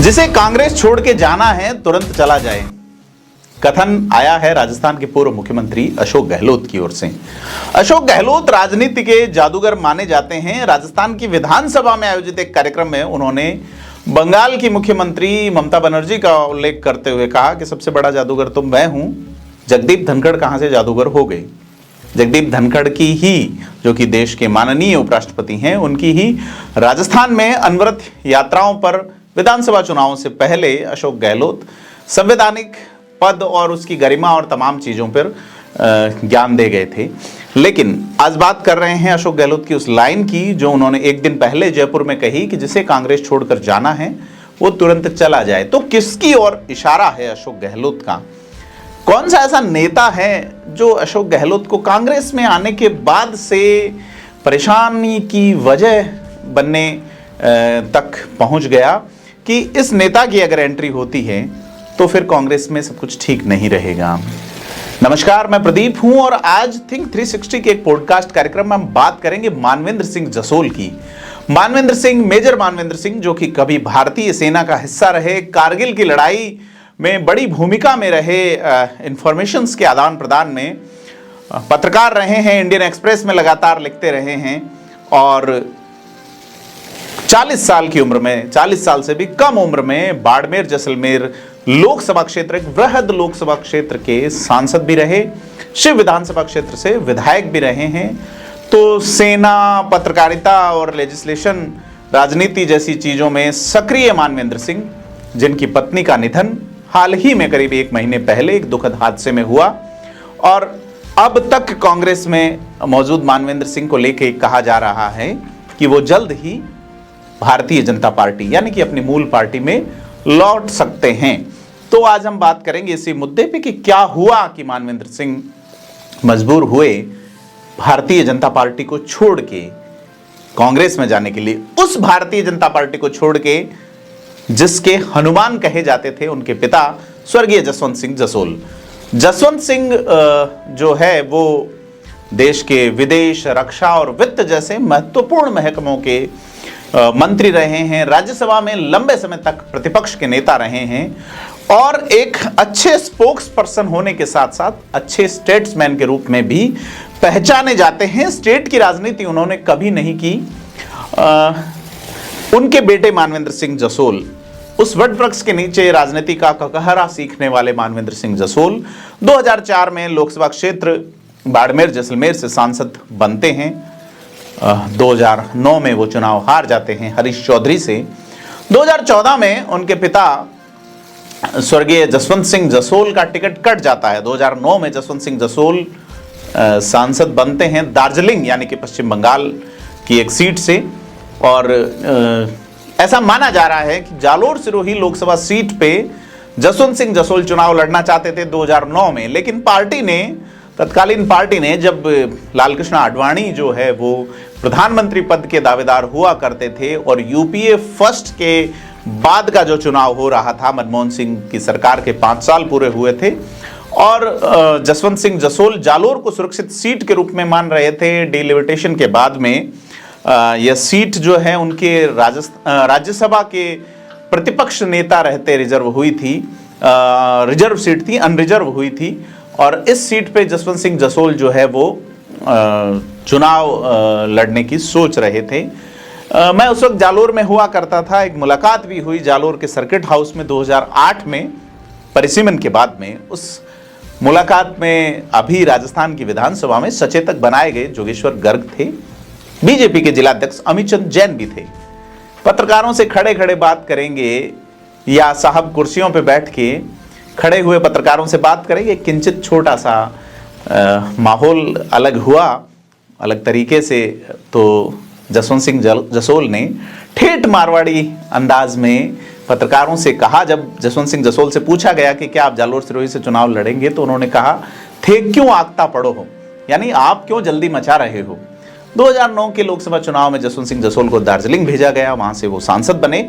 जिसे कांग्रेस छोड़ के जाना है तुरंत चला जाए, कथन आया है राजस्थान के पूर्व मुख्यमंत्री अशोक गहलोत की ओर से। अशोक गहलोत राजनीति के जादूगर माने जाते हैं। राजस्थान की विधानसभा में आयोजित एक कार्यक्रम में उन्होंने बंगाल की मुख्यमंत्री ममता बनर्जी का उल्लेख करते हुए कहा कि सबसे बड़ा जादूगर तो मैं हूं, जगदीप धनखड़ कहां से जादूगर हो गए। जगदीप धनखड़ की ही, जो कि देश के माननीय उपराष्ट्रपति हैं, उनकी ही राजस्थान में अनवरत यात्राओं पर विधानसभा चुनावों से पहले अशोक गहलोत संवैधानिक पद और उसकी गरिमा और तमाम चीजों पर ज्ञान दे गए थे। लेकिन आज बात कर रहे हैं अशोक गहलोत की उस लाइन की जो उन्होंने एक दिन पहले जयपुर में कही कि जिसे कांग्रेस छोड़कर जाना है वो तुरंत चला जाए। तो किसकी ओर इशारा है अशोक गहलोत का? कौन सा ऐसा नेता है जो अशोक गहलोत को कांग्रेस में आने के बाद से परेशानी की वजह बनने तक पहुंच गया कि इस नेता की अगर एंट्री होती है तो फिर कांग्रेस में सब कुछ ठीक नहीं रहेगा। नमस्कार, मैं प्रदीप हूं और आज थिंक 360 के एक पॉडकास्ट कार्यक्रम में हम बात करेंगे मानवेंद्र सिंह जसोल की। मानवेंद्र सिंह, मेजर मानवेंद्र सिंह, जो कि कभी भारतीय सेना का हिस्सा रहे, कारगिल की लड़ाई में बड़ी भूमिका में रहे, इंफॉर्मेशंस के आदान प्रदान में पत्रकार रहे हैं, इंडियन एक्सप्रेस में लगातार लिखते रहे हैं और 40 साल की उम्र में, 40 साल से भी कम उम्र में बाड़मेर जैसलमेर लोकसभा क्षेत्र, एक वृहद लोकसभा क्षेत्र के सांसद भी रहे, शिव विधानसभा क्षेत्र से विधायक भी रहे हैं। तो सेना, पत्रकारिता और लेजिस्लेशन, राजनीति जैसी चीजों में सक्रिय मानवेंद्र सिंह, जिनकी पत्नी का निधन हाल ही में करीब 1 महीने पहले एक दुखद हादसे में हुआ और अब तक कांग्रेस में मौजूद मानवेंद्र सिंह को लेकर कहा जा रहा है कि वो जल्द ही भारतीय जनता पार्टी यानी कि अपनी मूल पार्टी में लौट सकते हैं। तो आज हम बात करेंगे इसी मुद्दे पे कि क्या हुआ कि मानवेंद्र सिंह मजबूर हुए भारतीय जनता पार्टी को छोड़ के कांग्रेस में जाने के लिए, उस भारतीय जनता पार्टी को छोड़ के जिसके हनुमान कहे जाते थे उनके पिता स्वर्गीय जसवंत सिंह जसोल। जसवंत सिंह जो है वो देश के विदेश, रक्षा और वित्त जैसे महत्वपूर्ण महकमों के मंत्री रहे हैं, राज्यसभा में लंबे समय तक प्रतिपक्ष के नेता रहे हैं और एक अच्छे स्पोक्स पर्सन होने के साथ साथ अच्छे स्टेट्समैन के रूप में भी पहचाने जाते हैं। स्टेट की राजनीति उन्होंने कभी नहीं की। उनके बेटे मानवेंद्र सिंह जसोल, उस वट वृक्ष के नीचे राजनीति का ककहरा सीखने वाले मानवेंद्र सिंह जसोल 2004 में लोकसभा क्षेत्र बाड़मेर जैसलमेर से सांसद बनते हैं। 2009 में वो चुनाव हार जाते हैं हरीश चौधरी से। 2014 में उनके पिता स्वर्गीय जसवंत सिंह जसोल का टिकट कट जाता है। 2009 में जसवंत सिंह जसोल सांसद बनते हैं दार्जिलिंग यानी कि पश्चिम बंगाल की एक सीट से और ऐसा माना जा रहा है कि जालोर सिरोही लोकसभा सीट पे जसवंत सिंह जसोल चुनाव लड़ना चाहते थे 2009 में, लेकिन तत्कालीन पार्टी ने, जब लालकृष्ण आडवाणी जो है वो प्रधानमंत्री पद के दावेदार हुआ करते थे और यूपीए फर्स्ट के बाद का जो चुनाव हो रहा था, मनमोहन सिंह की सरकार के 5 साल पूरे हुए थे और जसवंत सिंह जसोल जालोर को सुरक्षित सीट के रूप में मान रहे थे। डिलिमिटेशन के बाद में यह सीट जो है उनके राज्यसभा के प्रतिपक्ष नेता रहते रिजर्व हुई थी, रिजर्व सीट थी, अनरिजर्व हुई थी और इस सीट पे जसवंत सिंह जसोल जो है वो चुनाव लड़ने की सोच रहे थे। मैं उस वक्त जालोर में हुआ करता था, एक मुलाकात भी हुई जालोर के सर्किट हाउस में 2008 में परिसीमन के बाद में। उस मुलाकात में अभी राजस्थान की विधानसभा में सचेतक बनाए गए जोगेश्वर गर्ग थे, बीजेपी के जिलाध्यक्ष अमित चंद जैन भी थे। पत्रकारों से खड़े खड़े बात करेंगे या साहब कुर्सियों पे बैठ के खड़े हुए पत्रकारों से बात करेंगे, किंचित छोटा सा माहौल अलग हुआ, अलग तरीके से। तो जसवंत सिंह जसोल ने ठेठ मारवाड़ी अंदाज में पत्रकारों से कहा, जब जसवंत सिंह जसोल से पूछा गया कि क्या आप जालोर सिरोही से चुनाव लड़ेंगे, तो उन्होंने कहा थे क्यों आगता पड़ो हो, यानी आप क्यों जल्दी मचा रहे हो। 2009 के लोकसभा चुनाव में जसवंत सिंह जसोल को दार्जिलिंग भेजा गया, वहां से वो सांसद बने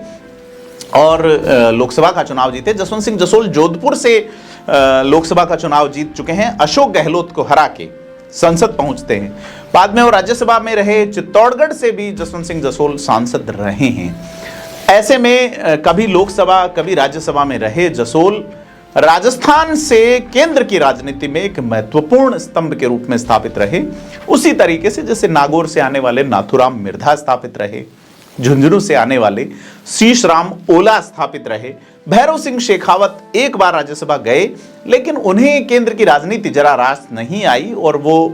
और लोकसभा का चुनाव जीते। जसवंत सिंह जसोल जोधपुर से लोकसभा का चुनाव जीत चुके हैं, अशोक गहलोत को हरा के संसद पहुंचते हैं। बाद में वो राज्यसभा में रहे, चित्तौड़गढ़ से भी जसवंत सिंह जसोल सांसद रहे हैं। ऐसे में कभी लोकसभा कभी राज्यसभा में रहे जसोल राजस्थान से केंद्र की राजनीति में एक महत्वपूर्ण स्तंभ के रूप में स्थापित रहे, उसी तरीके से जैसे नागौर से आने वाले नाथुराम मिर्धा स्थापित रहे, झुंझुनू से आने वाले शीशराम ओला स्थापित रहे। भैरव सिंह शेखावत एक बार राज्यसभा गए, लेकिन उन्हें केंद्र की राजनीति जरा रास नहीं आई और वो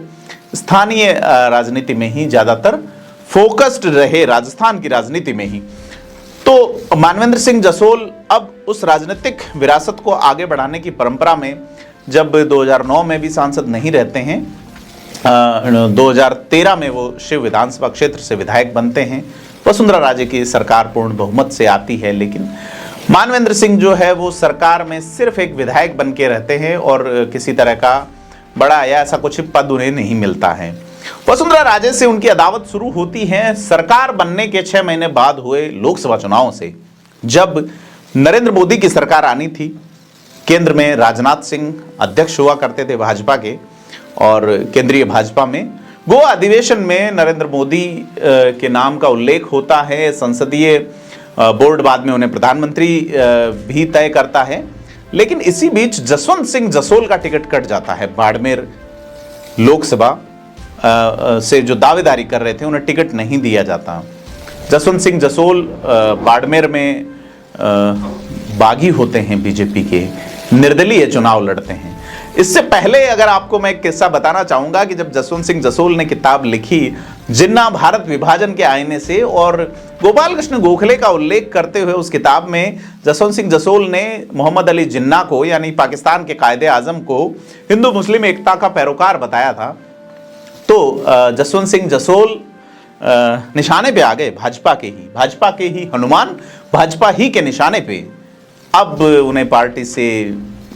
स्थानीय राजनीति में ही ज्यादातर फोकस्ड रहे, राजस्थान की राजनीति में ही। तो मानवेंद्र सिंह जसोल अब उस राजनीतिक विरासत को आगे बढ़ाने की परंपरा में, जब 2009 में भी सांसद नहीं रहते हैं, 2013 में वो शिव विधानसभा क्षेत्र से विधायक बनते हैं। वसुंधरा राजे की सरकार पूर्ण बहुमत से आती है, लेकिन मानवेंद्र सिंह जो है वो सरकार में सिर्फ एक विधायक बन के रहते हैं और किसी तरह का बड़ा या ऐसा कुछ पद उन्हें नहीं मिलता है। वसुंधरा राजे से उनकी अदावत शुरू होती है सरकार बनने के 6 महीने बाद हुए लोकसभा चुनाव से, जब नरेंद्र मोदी की सरकार आनी थी। केंद्र में राजनाथ सिंह अध्यक्ष हुआ करते थे भाजपा के, और केंद्रीय भाजपा में गोवा अधिवेशन में नरेंद्र मोदी के नाम का उल्लेख होता है। संसदीय बोर्ड बाद में उन्हें प्रधानमंत्री भी तय करता है, लेकिन इसी बीच जसवंत सिंह जसोल का टिकट कट जाता है। बाड़मेर लोकसभा से जो दावेदारी कर रहे थे उन्हें टिकट नहीं दिया जाता। जसवंत सिंह जसोल बाड़मेर में बागी होते हैं, बीजेपी के निर्दलीय चुनाव लड़ते हैं। इससे पहले अगर आपको मैं एक किस्सा बताना चाहूंगा कि जब जसवंत सिंह जसोल ने किताब लिखी जिन्ना भारत विभाजन के आईने से, और गोपाल कृष्ण गोखले का उल्लेख करते हुए उस किताब में जसवंत सिंह जसोल ने मोहम्मद अली जिन्ना को, यानी पाकिस्तान के कायदे आजम को, हिंदू मुस्लिम एकता का पैरोकार बताया था। तो जसवंत सिंह जसोल निशाने पे आ गए, भाजपा के ही हनुमान, भाजपा ही के निशाने पे। अब उन्हें पार्टी से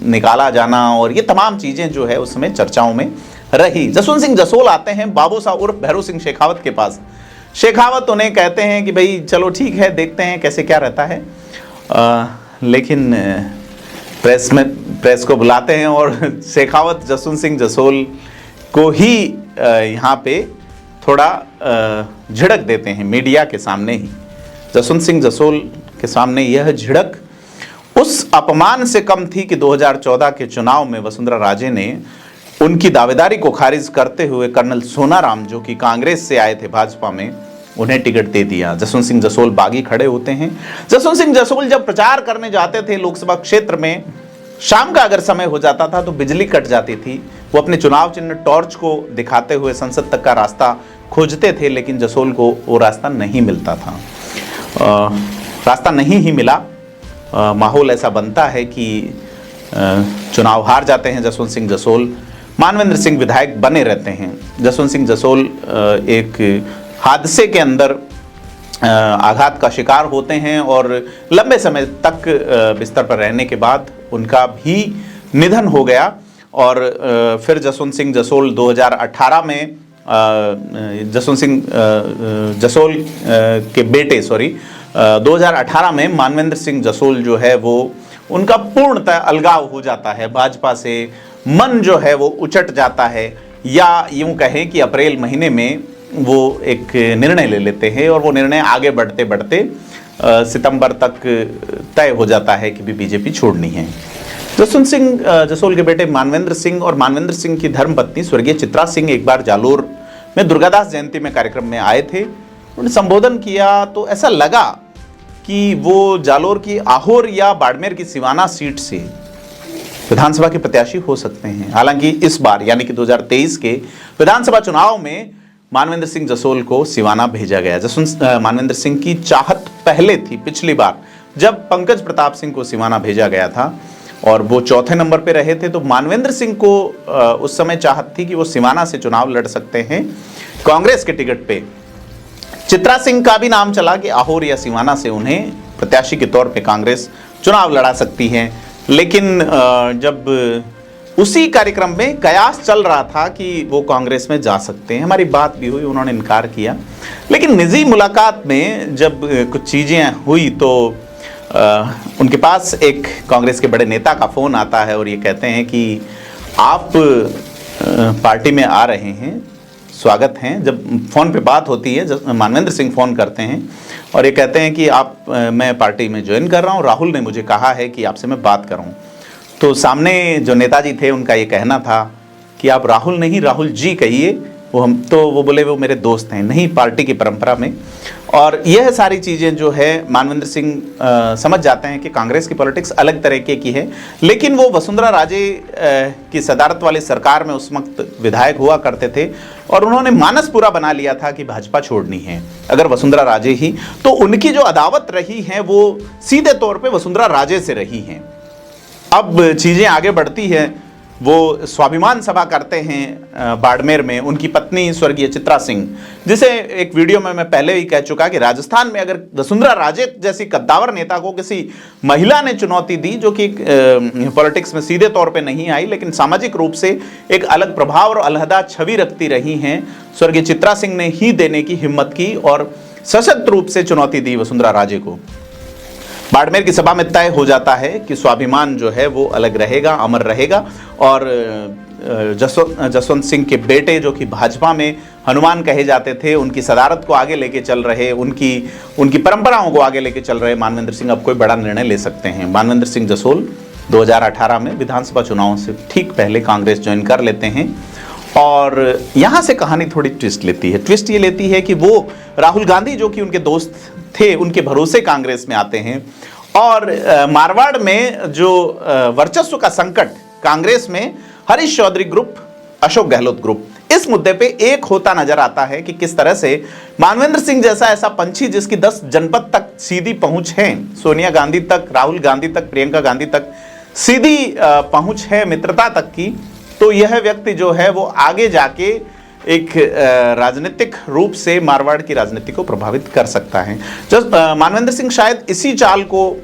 निकाला जाना और ये तमाम चीजें जो है उस समय चर्चाओं में रही। जसवंत सिंह जसोल आते हैं बाबू साहब उर्फ भैरव सिंह शेखावत के पास। शेखावत उन्हें कहते हैं कि भाई चलो ठीक है, देखते हैं कैसे क्या रहता है। लेकिन प्रेस को बुलाते हैं और शेखावत जसवंत सिंह जसोल को ही यहाँ पे थोड़ा झिड़क देते हैं मीडिया के सामने ही। जसवंत सिंह जसोल के सामने यह झिड़क उस अपमान से कम थी कि 2014 के चुनाव में वसुंधरा राजे ने उनकी दावेदारी को खारिज करते हुए कर्नल सोनाराम, जो कि कांग्रेस से आए थे भाजपा में, उन्हें टिकट दे दिया। जसवंत सिंह जसोल बागी खड़े होते हैं। जसवंत सिंह जसोल जब प्रचार करने जाते थे लोकसभा क्षेत्र में, शाम का अगर समय हो जाता था तो बिजली कट जाती थी। वो अपने चुनाव चिन्ह टॉर्च को दिखाते हुए संसद तक का रास्ता खोजते थे, लेकिन जसोल को वो रास्ता नहीं मिलता था। रास्ता नहीं ही मिला। माहौल ऐसा बनता है कि चुनाव हार जाते हैं जसवंत सिंह जसोल। मानवेंद्र सिंह विधायक बने रहते हैं। जसवंत सिंह जसोल एक हादसे के अंदर आघात का शिकार होते हैं और लंबे समय तक बिस्तर पर रहने के बाद उनका भी निधन हो गया। और फिर जसवंत सिंह जसोल 2018 में जसवंत सिंह जसोल के बेटे 2018 में मानवेंद्र सिंह जसोल जो है वो उनका पूर्णतः अलगाव हो जाता है भाजपा से। मन जो है वो उचट जाता है, या यूं कहें कि अप्रैल महीने में वो एक निर्णय ले लेते हैं और वो निर्णय आगे बढ़ते बढ़ते सितंबर तक तय हो जाता है कि भी बीजेपी छोड़नी है। जसवंत सिंह जसोल के बेटे मानवेंद्र सिंह और मानवेंद्र सिंह की धर्मपत्नी स्वर्गीय चित्रा सिंह एक बार जालोर में दुर्गादास जयंती में कार्यक्रम में आए थे। उन्होंने संबोधन किया तो ऐसा लगा कि वो जालोर की आहोर या बाड़मेर की सिवाना सीट से विधानसभा के प्रत्याशी हो सकते हैं। हालांकि इस बार यानी कि 2023 के विधानसभा चुनाव में मानवेंद्र सिंह जसोल को सिवाना भेजा गया। मानवेंद्र सिंह की चाहत पहले थी, पिछली बार जब पंकज प्रताप सिंह को सिवाना भेजा गया था और वो चौथे नंबर पे रहे थे, तो मानवेंद्र सिंह को उस समय चाहत थी कि वो सिवाना से चुनाव लड़ सकते हैं कांग्रेस के टिकट पे। चित्रा सिंह का भी नाम चला कि आहोर या सिवाना से उन्हें प्रत्याशी के तौर पे कांग्रेस चुनाव लड़ा सकती है। लेकिन जब उसी कार्यक्रम में कयास चल रहा था कि वो कांग्रेस में जा सकते हैं, हमारी बात भी हुई, उन्होंने इनकार किया। लेकिन निजी मुलाकात में जब कुछ चीज़ें हुई तो उनके पास एक कांग्रेस के बड़े नेता का फ़ोन आता है और ये कहते हैं कि आप पार्टी में आ रहे हैं, स्वागत हैं। जब फ़ोन पे बात होती है, मानवेंद्र सिंह फ़ोन करते हैं और ये कहते हैं कि मैं पार्टी में ज्वाइन कर रहा हूँ, राहुल ने मुझे कहा है कि आपसे मैं बात करूँ। तो सामने जो नेताजी थे उनका ये कहना था कि आप राहुल नहीं राहुल जी कहिए, वो बोले वो मेरे दोस्त हैं, नहीं पार्टी की परंपरा में। और यह सारी चीज़ें जो है मानवेंद्र सिंह समझ जाते हैं कि कांग्रेस की पॉलिटिक्स अलग तरीके की है, लेकिन वो वसुंधरा राजे की सदारत वाली सरकार में उस वक्त विधायक हुआ करते थे और उन्होंने मानस पूरा बना लिया था कि भाजपा छोड़नी है अगर वसुंधरा राजे ही, तो उनकी जो अदावत रही है वो सीधे तौर पर वसुंधरा राजे से रही हैं। अब चीज़ें आगे बढ़ती हैं, वो स्वाभिमान सभा करते हैं बाड़मेर में। उनकी पत्नी स्वर्गीय चित्रा सिंह, जिसे एक वीडियो में मैं पहले ही कह चुका कि राजस्थान में अगर वसुंधरा राजे जैसी कद्दावर नेता को किसी महिला ने चुनौती दी, जो कि पॉलिटिक्स में सीधे तौर पे नहीं आई लेकिन सामाजिक रूप से एक अलग प्रभाव और अलहदा छवि रखती रही हैं, स्वर्गीय चित्रा सिंह ने ही देने की हिम्मत की और सशक्त रूप से चुनौती दी वसुंधरा राजे को। बाड़मेर की सभा में तय हो जाता है कि स्वाभिमान जो है वो अलग रहेगा, अमर रहेगा। और जसवंत सिंह के बेटे जो कि भाजपा में हनुमान कहे जाते थे, उनकी सदारत को आगे लेके चल रहे, उनकी परंपराओं को आगे लेके चल रहे मानवेंद्र सिंह अब कोई बड़ा निर्णय ले सकते हैं। मानवेंद्र सिंह जसोल 2018 में विधानसभा चुनाव से ठीक पहले कांग्रेस ज्वाइन कर लेते हैं और यहाँ से कहानी थोड़ी ट्विस्ट लेती है। ट्विस्ट ये लेती है कि वो राहुल गांधी जो कि उनके दोस्त थे, उनके भरोसे कांग्रेस में आते हैं और मारवाड़ में जो वर्चस्व का संकट कांग्रेस में हरीश चौधरी ग्रुप, अशोक गहलोत ग्रुप, इस मुद्दे पे एक होता नजर आता है कि किस तरह से मानवेंद्र सिंह जैसा ऐसा पंछी जिसकी 10 जनपद तक सीधी पहुंच है, सोनिया गांधी तक, राहुल गांधी तक, प्रियंका गांधी तक सीधी पहुंच है मित्रता तक की, तो यह व्यक्ति जो है वो आगे जाके एक राजनीतिक रूप से मारवाड़ की राजनीति को प्रभावित कर सकता है। जब मानवेंद्र सिंह शायद इसी चाल को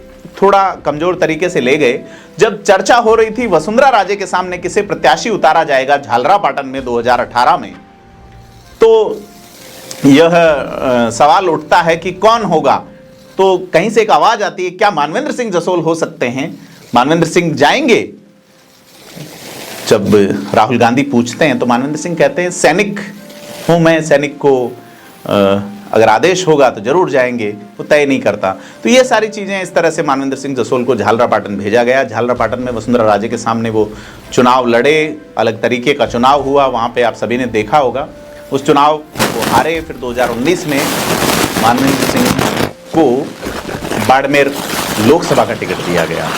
थोड़ा कमजोर तरीके से ले गए जब चर्चा हो रही थी वसुंधरा राजे के सामने किसे प्रत्याशी उतारा जाएगा झालरापाटन में 2018 में, तो यह सवाल उठता है कि कौन होगा। तो कहीं से एक आवाज आती है, क्या मानवेंद्र सिंह जसोल हो सकते हैं, मानवेंद्र सिंह जाएंगे। जब राहुल गांधी पूछते हैं तो मानवेंद्र सिंह कहते हैं सैनिक हूं मैं, सैनिक को अगर आदेश होगा तो जरूर जाएंगे, वो तय नहीं करता। तो ये सारी चीज़ें इस तरह से मानवेंद्र सिंह जसोल को झालरापाटन भेजा गया। झालरापाटन में वसुंधरा राजे के सामने वो चुनाव लड़े, अलग तरीके का चुनाव हुआ, वहाँ पे आप सभी ने देखा होगा। उस चुनाव को हारे। फिर 2019 में मानवेंद्र सिंह को बाड़मेर लोकसभा का टिकट दिया गया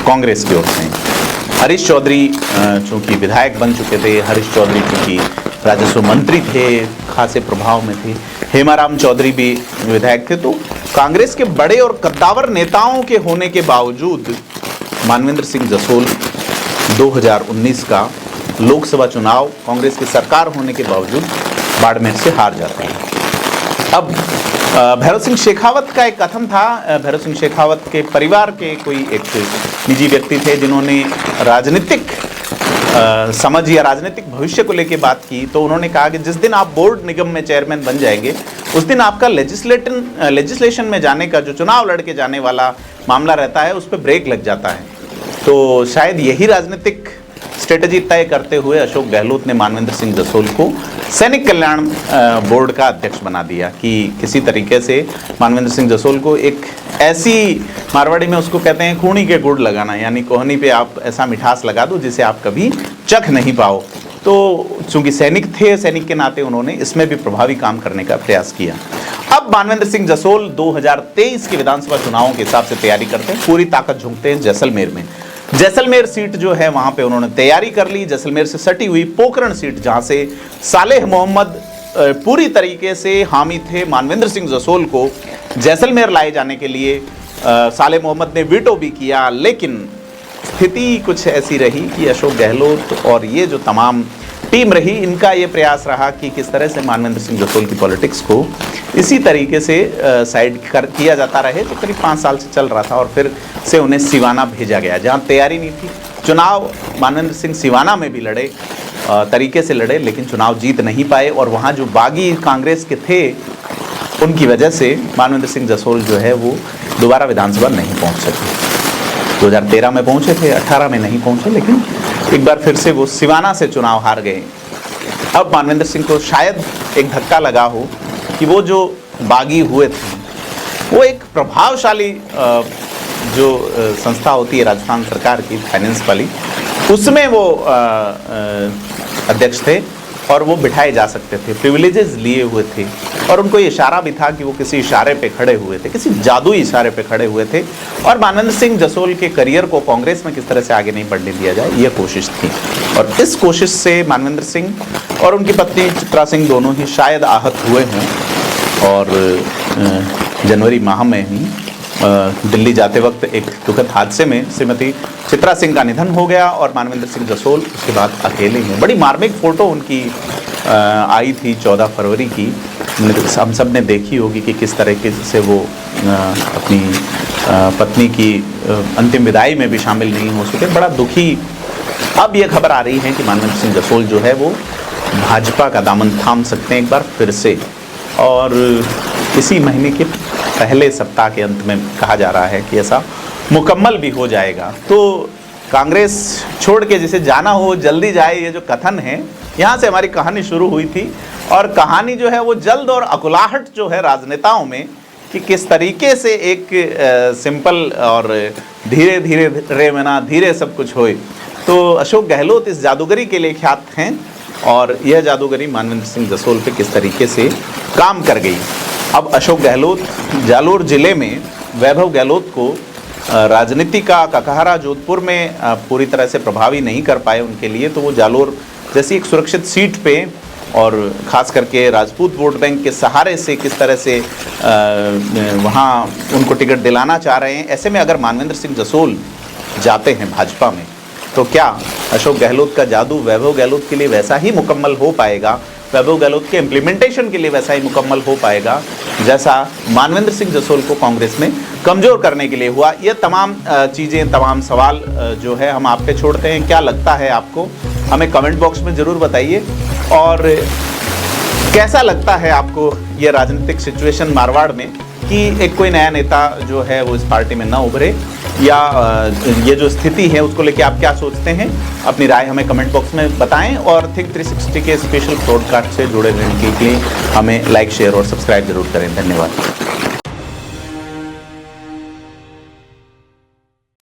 कांग्रेस की ओर से। हरीश चौधरी चूँकि विधायक बन चुके थे, हरीश चौधरी चूँकि राजस्व मंत्री थे, खासे प्रभाव में थे, हेमाराम चौधरी भी विधायक थे, तो कांग्रेस के बड़े और कद्दावर नेताओं के होने के बावजूद मानवेंद्र सिंह जसोल 2019 का लोकसभा चुनाव कांग्रेस की सरकार होने के बावजूद बाड़मेर से हार जाते हैं। अब भैरव सिंह शेखावत का एक कथन था। भैरव सिंह शेखावत के परिवार के कोई एक निजी व्यक्ति थे जिन्होंने राजनीतिक समझ या राजनीतिक भविष्य को लेकर बात की। तो उन्होंने कहा कि जिस दिन आप बोर्ड निगम में चेयरमैन बन जाएंगे उस दिन आपका लेजिस्लेशन में जाने का, जो चुनाव लड़के जाने वाला मामला रहता है, उस पर ब्रेक लग जाता है। तो शायद यही राजनीतिक स्ट्रेटजी तय करते हुए अशोक गहलोत ने मानवेंद्र सिंह जसोल को सैनिक कल्याण बोर्ड का अध्यक्ष बना दिया कि किसी तरीके से मानवेंद्र सिंह जसोल को एक ऐसी, मारवाड़ी में उसको कहते हैं खूनी के गुड़ लगाना, यानी कोहनी पे आप ऐसा मिठास लगा दो जिसे आप कभी चख नहीं पाओ। तो चूंकि सैनिक थे, सैनिक के नाते उन्होंने इसमें भी प्रभावी काम करने का प्रयास किया। अब मानवेंद्र सिंह जसोल 2023 के विधानसभा चुनावों के हिसाब से तैयारी करते हैं, पूरी ताकत झोंकते हैं जैसलमेर में। जैसलमेर सीट जो है वहां पे उन्होंने तैयारी कर ली। जैसलमेर से सटी हुई पोखरण सीट, जहां से सालेह मोहम्मद पूरी तरीके से हामी थे मानवेंद्र सिंह जसोल को जैसलमेर लाए जाने के लिए। सालेह मोहम्मद ने वीटो भी किया, लेकिन स्थिति कुछ ऐसी रही कि अशोक गहलोत और ये जो तमाम टीम रही, इनका ये प्रयास रहा कि किस तरह से मानवेंद्र सिंह जसोल की पॉलिटिक्स को इसी तरीके से साइड किया जाता रहे। तो करीब 5 साल से चल रहा था और फिर से उन्हें सिवाना भेजा गया, जहां तैयारी नहीं थी। चुनाव मानवेंद्र सिंह सिवाना में भी लड़े, तरीके से लड़े, लेकिन चुनाव जीत नहीं पाए। और वहाँ जो बागी कांग्रेस के थे, उनकी वजह से मानवेंद्र सिंह जसोल जो है वो दोबारा विधानसभा नहीं पहुँच सके। 2013 में पहुँचे थे, 18 में नहीं पहुँचे, लेकिन एक बार फिर से वो सिवाना से चुनाव हार गए। अब मानवेंद्र सिंह को शायद एक धक्का लगा हो कि वो जो बागी हुए थे वो एक प्रभावशाली जो संस्था होती है राजस्थान सरकार की फाइनेंस वाली, उसमें वो अध्यक्ष थे और वो बिठाए जा सकते थे, प्रिविलेजेस लिए हुए थे। और उनको ये इशारा भी था कि वो किसी इशारे पे खड़े हुए थे, किसी जादुई इशारे पे खड़े हुए थे, और मानवेंद्र सिंह जसोल के करियर को कांग्रेस में किस तरह से आगे नहीं बढ़ने दिया जाए, ये कोशिश थी। और इस कोशिश से मानवेंद्र सिंह और उनकी पत्नी चित्रा सिंह दोनों ही शायद आहत हुए हों, और जनवरी माह में ही दिल्ली जाते वक्त एक दुखद हादसे में श्रीमती चित्रा सिंह का निधन हो गया और मानवेंद्र सिंह जसोल उसके बाद अकेले हैं। बड़ी मार्मिक फ़ोटो उनकी आई थी 14 फरवरी की, हम सब ने देखी होगी कि किस तरीके से वो अपनी पत्नी की अंतिम विदाई में भी शामिल नहीं हो सके, बड़ा दुखी। अब ये खबर आ रही है कि मानवेंद्र सिंह जसोल जो है वो भाजपा का दामन थाम सकते हैं एक बार फिर से, और इसी महीने के पहले सप्ताह के अंत में कहा जा रहा है कि ऐसा मुकम्मल भी हो जाएगा। तो कांग्रेस छोड़ के जिसे जाना हो जल्दी जाए, ये जो कथन है, यहाँ से हमारी कहानी शुरू हुई थी। और कहानी जो है वो जल्द और अकुलाहट जो है राजनेताओं में कि किस तरीके से एक सिंपल और धीरे धीरे रे मना धीरे सब कुछ होए। तो अशोक गहलोत इस जादूगरी के लिए ख्यात हैं, और यह जादूगरी मानवेंद्र सिंह जसोल पे किस तरीके से काम कर गई। अब अशोक गहलोत जालोर जिले में वैभव गहलोत को राजनीति का ककहरा जोधपुर में पूरी तरह से प्रभावी नहीं कर पाए उनके लिए, तो वो जालोर जैसी एक सुरक्षित सीट पे और ख़ास करके राजपूत वोट बैंक के सहारे से किस तरह से वहाँ उनको टिकट दिलाना चाह रहे हैं। ऐसे में अगर मानवेंद्र सिंह जसोल जाते हैं भाजपा में, तो क्या अशोक गहलोत का जादू वैभव गहलोत के लिए वैसा ही मुकम्मल हो पाएगा, वैभव गहलोत के इम्प्लीमेंटेशन के लिए वैसा ही मुकम्मल हो पाएगा जैसा मानवेंद्र सिंह जसोल को कांग्रेस में कमज़ोर करने के लिए हुआ। ये तमाम चीज़ें, तमाम सवाल जो है हम आप पे छोड़ते हैं। क्या लगता है आपको, हमें कमेंट बॉक्स में ज़रूर बताइए। और कैसा लगता है आपको ये राजनीतिक सिचुएशन मारवाड़ में कि एक कोई नया नेता जो है वो इस पार्टी में ना उभरे, या ये जो स्थिति है उसको लेके आप क्या सोचते हैं, अपनी राय हमें कमेंट बॉक्स में बताएं। और थिंक 360 के स्पेशल ब्रॉडकास्ट से जुड़े रहने के लिए हमें लाइक, शेयर और सब्सक्राइब जरूर करें। धन्यवाद।